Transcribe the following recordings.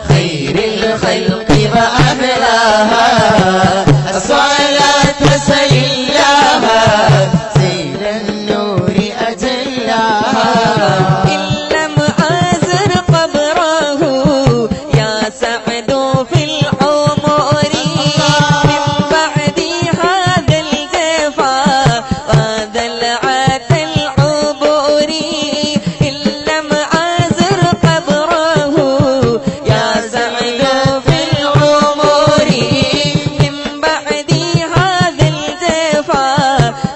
خير الخلق وأحلاها الصلاة سليلاها سيل النور أجلاها إن لم أزر قبره يا سعد في العمر من بعد هذا الجفا وذلعة العبور إن لم أزر قبره يا سعد في العمر من بعد هذا الجفا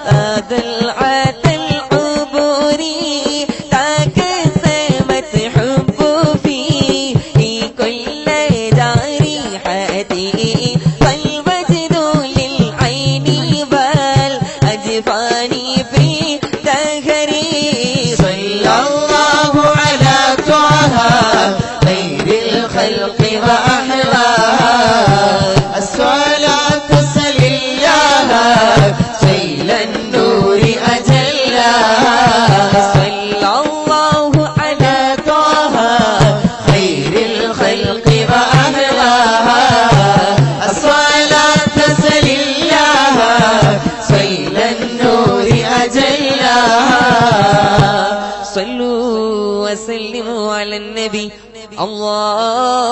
وذلعة العبور تكسمت حب فيه كل جارحتي فالوجد للعين بل أجفاني في دهري صلى الله على طه خير الخلق وأحلاها الصلاة سليلاها سيل النور أجلاها صلى الله على طه خير الخلق وأحلاها الصلاة سليلاها سيل النور أجلاها صلوا وسلموا على النبي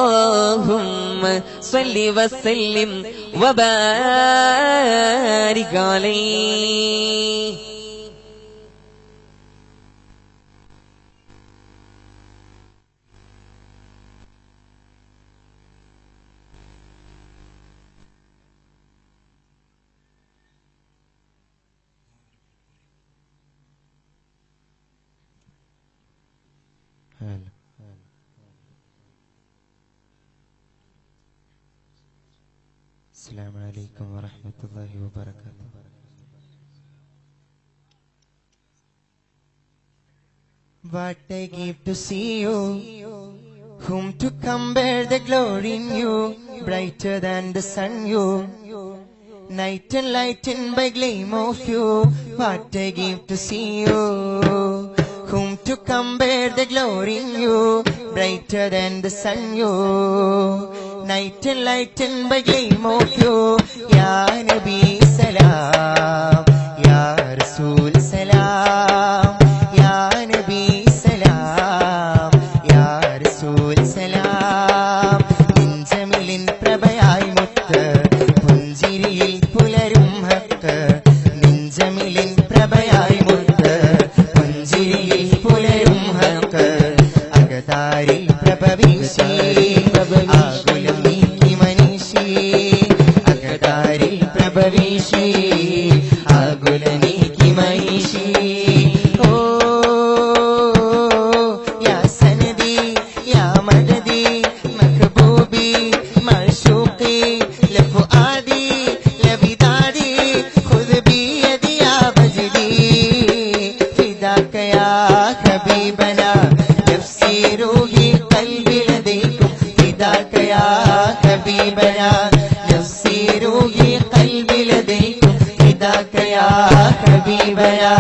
اللهم صل وسلم وبارك عليه. السلام عليكم ورحمة الله وبركاته. What I give to see you, whom to compare the glory in you, brighter than the sun you, night and lightened by gleam of you. What I give to see you, whom to compare the glory in you, brighter than the sun you, night and lightened by gleam of you. Ya Nabi Salam, Ya Rasul Salam, Ya Nabi Salam, Ya Rasul Salam. Ninjamilin prabhayai mutta punjiriyil pularum hakka. Ninjamilin prabhayai mutta punjiriyil pularum hakka. Agadaril prabhavishi ആകുലം നീക്കി മനീഷി അകതാരിൽ പ്രഭവിഷി ആകുല നീക്കി മനീഷി ഓ യാ സനദി യാ മദദി മഹബൂബി മഅശൂഖി ലഫുആദി ലബിദാദി ഖുദ് ബിയദി യാ വജ്ദി ഫിദാക യാ ഹബീബനാ നഫ്സി റൂഹി ഖൽബി ലദൈകും فداك يا حبيبنا نفسي روحي قلبي لديكم فداك يا حبيبنا